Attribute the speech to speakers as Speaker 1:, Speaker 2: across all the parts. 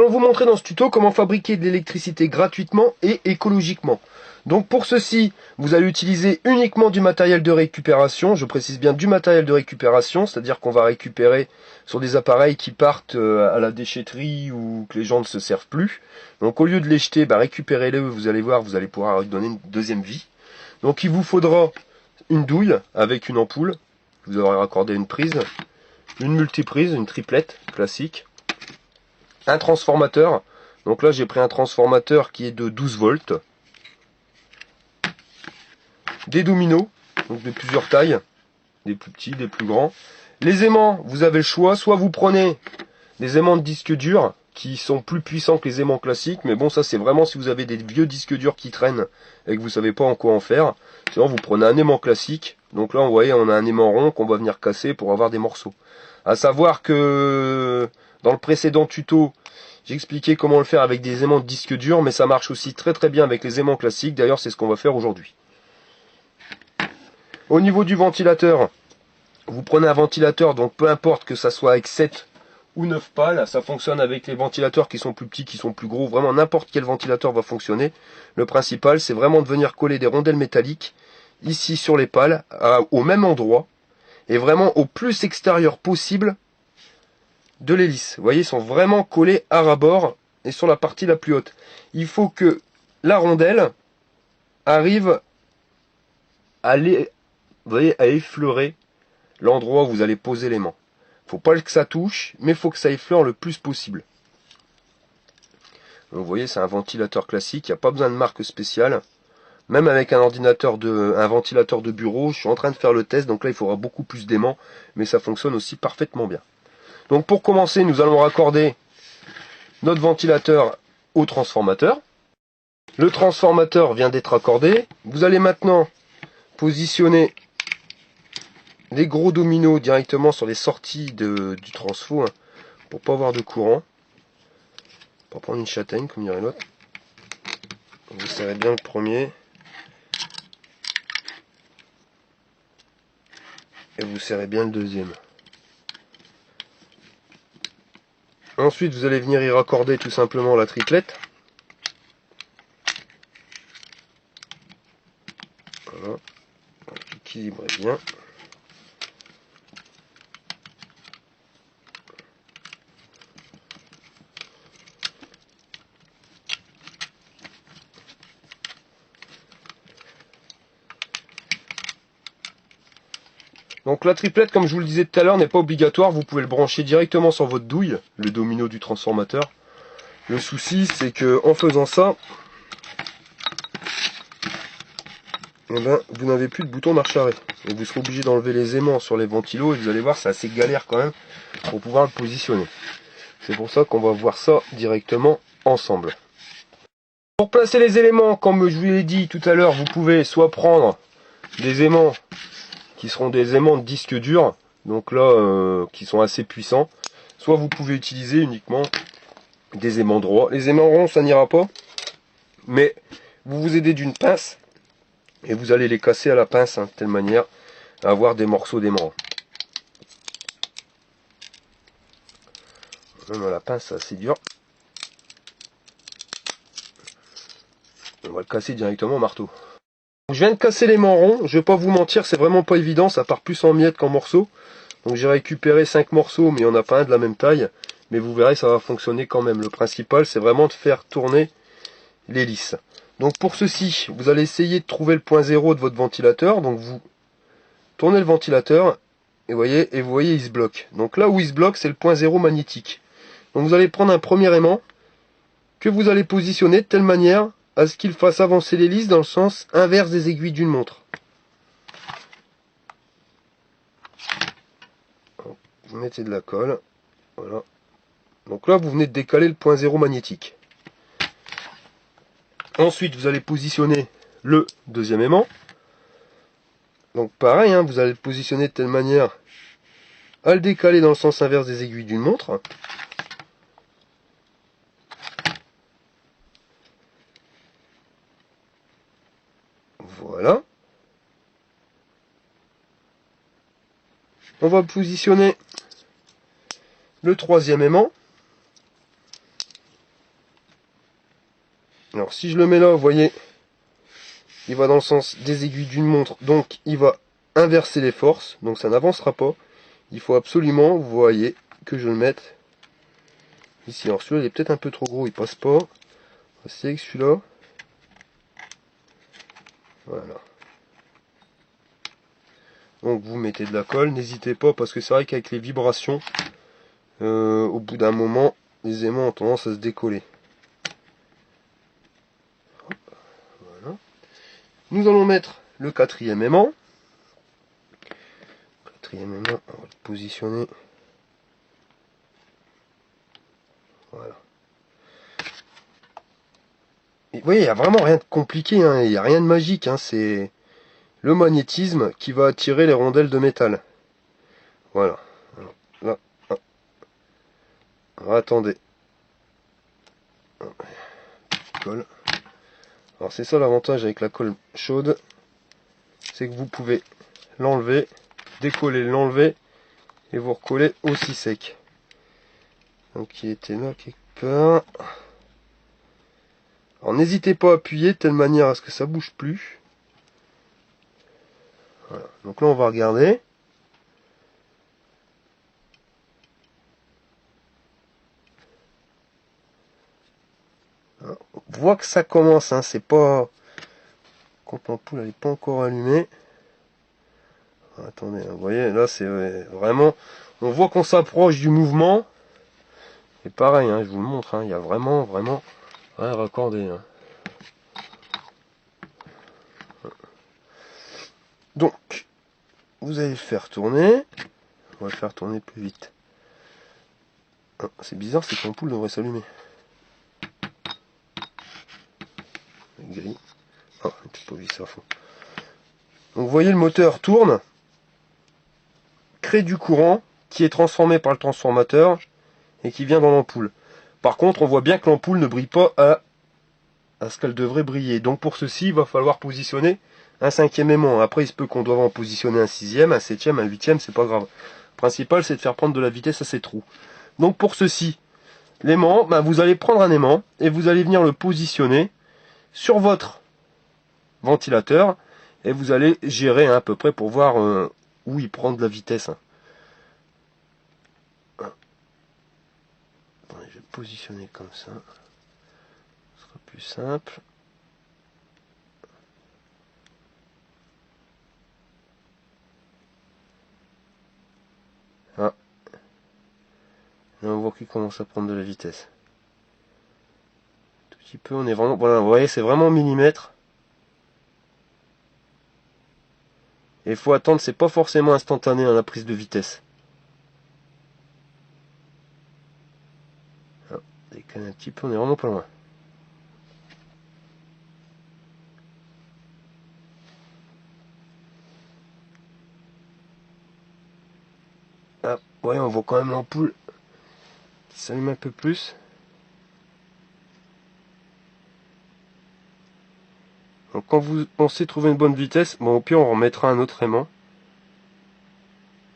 Speaker 1: allons vous montrer dans ce tuto comment fabriquer de l'électricité gratuitement et écologiquement. Donc pour ceci, vous allez utiliser uniquement du matériel de récupération, je précise bien du matériel de récupération, c'est-à-dire qu'on va récupérer sur des appareils qui partent à la déchetterie ou que les gens ne se servent plus. Donc au lieu de les jeter, récupérez-les, vous allez voir, vous allez pouvoir leur donner une deuxième vie. Donc il vous faudra une douille avec une ampoule, vous aurez raccordé une prise, une multiprise, une triplette classique, un transformateur, donc là j'ai pris un transformateur qui est de 12 volts, des dominos, donc de plusieurs tailles, des plus petits, des plus grands. Les aimants, vous avez le choix, soit vous prenez des aimants de disque dur qui sont plus puissants que les aimants classiques, mais bon ça c'est vraiment si vous avez des vieux disques durs qui traînent et que vous savez pas en quoi en faire. Sinon vous prenez un aimant classique, donc là vous voyez on a un aimant rond qu'on va venir casser pour avoir des morceaux. À savoir que dans le précédent tuto, j'ai expliqué comment le faire avec des aimants de disque dur, mais ça marche aussi très très bien avec les aimants classiques, d'ailleurs c'est ce qu'on va faire aujourd'hui. Au niveau du ventilateur, vous prenez un ventilateur, donc peu importe que ça soit avec 7 ou 9 pales, ça fonctionne avec les ventilateurs qui sont plus petits, qui sont plus gros, vraiment n'importe quel ventilateur va fonctionner. Le principal c'est vraiment de venir coller des rondelles métalliques ici sur les pales, au même endroit, et vraiment au plus extérieur possible de l'hélice. Vous voyez, ils sont vraiment collés à ras-bord et sur la partie la plus haute. Il faut que la rondelle arrive à effleurer l'endroit où vous allez poser l'aimant. Faut pas que ça touche, mais il faut que ça effleure le plus possible. Donc, vous voyez, c'est un ventilateur classique, il n'y a pas besoin de marque spéciale. Même avec un ventilateur de bureau, je suis en train de faire le test, donc là il faudra beaucoup plus d'aimants, mais ça fonctionne aussi parfaitement bien. Donc pour commencer, nous allons raccorder notre ventilateur au transformateur. Le transformateur vient d'être raccordé. Vous allez maintenant positionner les gros dominos directement sur les sorties du transfo, pour pas avoir de courant. Pour prendre une châtaigne, comme dirait l'autre. Vous serrez bien le premier. Et vous serrez bien le deuxième. Ensuite, vous allez venir y raccorder tout simplement la triplette. Voilà. Équilibrez bien. Donc la triplette, comme je vous le disais tout à l'heure, n'est pas obligatoire. Vous pouvez le brancher directement sur votre douille, le domino du transformateur. Le souci, c'est que en faisant ça, vous n'avez plus de bouton marche arrêt. Et vous serez obligé d'enlever les aimants sur les ventilos et vous allez voir, c'est assez galère quand même pour pouvoir le positionner. C'est pour ça qu'on va voir ça directement ensemble. Pour placer les éléments, comme je vous l'ai dit tout à l'heure, vous pouvez soit prendre des aimants qui seront des aimants de disque dur, donc là qui sont assez puissants, soit vous pouvez utiliser uniquement des aimants droits. Les aimants ronds ça n'ira pas, mais vous vous aidez d'une pince et vous allez les casser à la pince, de telle manière à avoir des morceaux d'aimants. Même à la pince c'est assez dur. On va le casser directement au marteau. Je viens de casser l'aimant rond, je vais pas vous mentir, c'est vraiment pas évident, ça part plus en miettes qu'en morceaux. Donc j'ai récupéré 5 morceaux, mais il n'y en a pas un de la même taille. Mais vous verrez, ça va fonctionner quand même. Le principal, c'est vraiment de faire tourner l'hélice. Donc pour ceci, vous allez essayer de trouver le point zéro de votre ventilateur. Donc vous tournez le ventilateur, et vous voyez, il se bloque. Donc là où il se bloque, c'est le point zéro magnétique. Donc vous allez prendre un premier aimant, que vous allez positionner de telle manière à ce qu'il fasse avancer l'hélice dans le sens inverse des aiguilles d'une montre. Vous mettez de la colle, voilà. Donc là vous venez de décaler le point zéro magnétique. Ensuite vous allez positionner le deuxième aimant. Donc pareil, vous allez le positionner de telle manière à le décaler dans le sens inverse des aiguilles d'une montre. Voilà. On va positionner le troisième aimant. Alors si je le mets là, vous voyez, il va dans le sens des aiguilles d'une montre, donc il va inverser les forces, donc ça n'avancera pas. Il faut absolument, vous voyez, que je le mette ici. Alors celui-là il est peut-être un peu trop gros, il passe pas. On va essayer avec celui-là. Voilà. Donc vous mettez de la colle, n'hésitez pas, parce que c'est vrai qu'avec les vibrations, au bout d'un moment, les aimants ont tendance à se décoller. Voilà. Nous allons mettre le quatrième aimant. Quatrième aimant, on va le positionner. Voilà. Et vous voyez, il n'y a vraiment rien de compliqué, hein, il n'y a rien de magique, hein, c'est le magnétisme qui va attirer les rondelles de métal. Voilà. Alors, là, alors, attendez. Colle. Alors c'est ça l'avantage avec la colle chaude, c'est que vous pouvez l'enlever, décoller, l'enlever et vous recoller aussi sec. Donc il était là quelque part. Alors n'hésitez pas à appuyer de telle manière à ce que ça bouge plus. Voilà. Donc là on va regarder. Alors, on voit que ça commence, hein, c'est pas... Quand l'ampoule elle n'est pas encore allumée. Attendez, vous voyez, là c'est vraiment... On voit qu'on s'approche du mouvement. Et pareil, hein, je vous le montre, hein, il y a vraiment rien raccordé. Hein. Donc, vous allez le faire tourner. On va le faire tourner plus vite. Ah, c'est bizarre, c'est que l'ampoule devrait s'allumer. Gris. Ah, j'ai pas vu ça à fond. Donc vous voyez, le moteur tourne, crée du courant qui est transformé par le transformateur et qui vient dans l'ampoule. Par contre, on voit bien que l'ampoule ne brille pas à ce qu'elle devrait briller. Donc pour ceci, il va falloir positionner un cinquième aimant. Après, il se peut qu'on doive en positionner un sixième, un septième, un huitième, c'est pas grave. Le principal, c'est de faire prendre de la vitesse à ces trous. Donc pour ceci, l'aimant, vous allez prendre un aimant et vous allez venir le positionner sur votre ventilateur et vous allez gérer à peu près pour voir où il prend de la vitesse. Attendez, je vais positionner comme ça. Ce sera plus simple. Ah. Là on voit qu'il commence à prendre de la vitesse. Tout petit peu, on est vraiment... Voilà, vous voyez, c'est vraiment millimètre. Et il faut attendre, c'est pas forcément instantané à la prise de vitesse. Ah, décale un petit peu, on est vraiment pas loin. Ah, ouais, on voit quand même l'ampoule qui s'allume un peu plus. Donc quand vous pensez trouver une bonne vitesse, bon, au pire on remettra un autre aimant.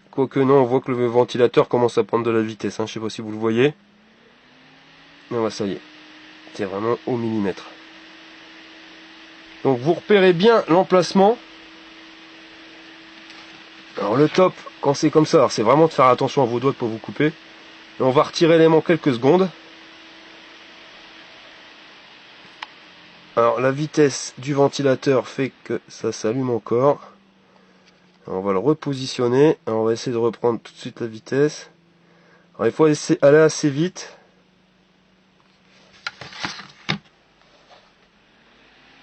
Speaker 1: Quoique non, on voit que le ventilateur commence à prendre de la vitesse, hein. Je sais pas si vous le voyez. Mais ça y est, c'est vraiment au millimètre. Donc vous repérez bien l'emplacement. Alors le top, quand c'est comme ça, c'est vraiment de faire attention à vos doigts de ne pas vous couper. Et on va retirer l'aimant quelques secondes. Alors la vitesse du ventilateur fait que ça s'allume encore. Alors, on va le repositionner. Alors, on va essayer de reprendre tout de suite la vitesse. Alors, il faut aller assez vite.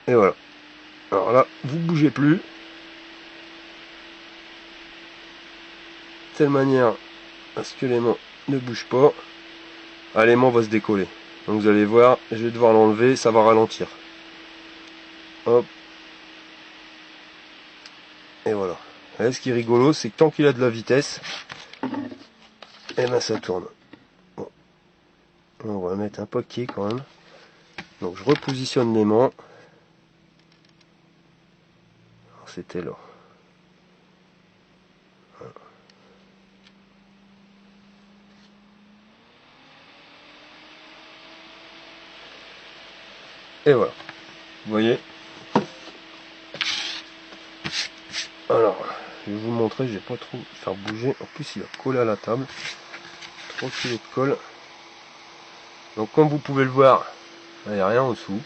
Speaker 1: Et voilà. Alors là, vous bougez plus. De telle manière à ce que l'aimant ne bouge pas. Ah, l'aimant va se décoller. Donc vous allez voir, je vais devoir l'enlever, ça va ralentir. Hop. Et voilà. Et ce qui est rigolo, c'est que tant qu'il a de la vitesse, et ben ça tourne. Bon. On va mettre un paquet quand même. Donc je repositionne l'aimant. C'était là. Voilà. Et voilà. Vous voyez. Alors, je vais vous montrer, je vais pas trop faire bouger. En plus, il a collé à la table. 3 kg de colle. Donc, comme vous pouvez le voir, il n'y a rien en dessous.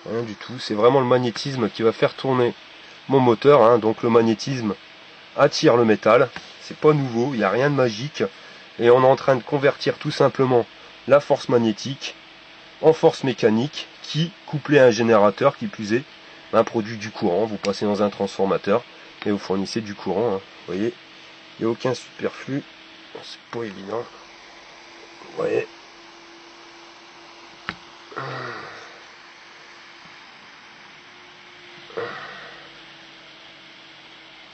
Speaker 1: Rien du tout. C'est vraiment le magnétisme qui va faire tourner mon moteur. Hein. Donc, le magnétisme attire le métal. C'est pas nouveau, il n'y a rien de magique. Et on est en train de convertir tout simplement la force magnétique en force mécanique qui, couplée à un générateur qui plus est, produit du courant. Vous passez dans un transformateur et vous fournissez du courant. Hein. Vous voyez, il n'y a aucun superflu. C'est pas évident. Vous voyez.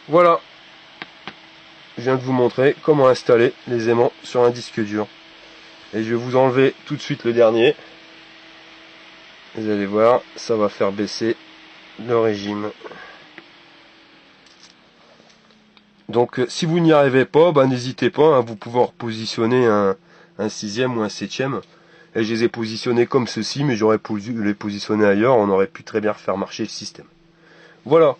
Speaker 1: Voilà. Je viens de vous montrer comment installer les aimants sur un disque dur. Et je vais vous enlever tout de suite le dernier. Vous allez voir, ça va faire baisser le régime. Donc si vous n'y arrivez pas, n'hésitez pas, hein, vous pouvez repositionner un 6e ou un 7e. Et je les ai positionnés comme ceci, mais j'aurais pu les positionner ailleurs, on aurait pu très bien faire marcher le système. Voilà.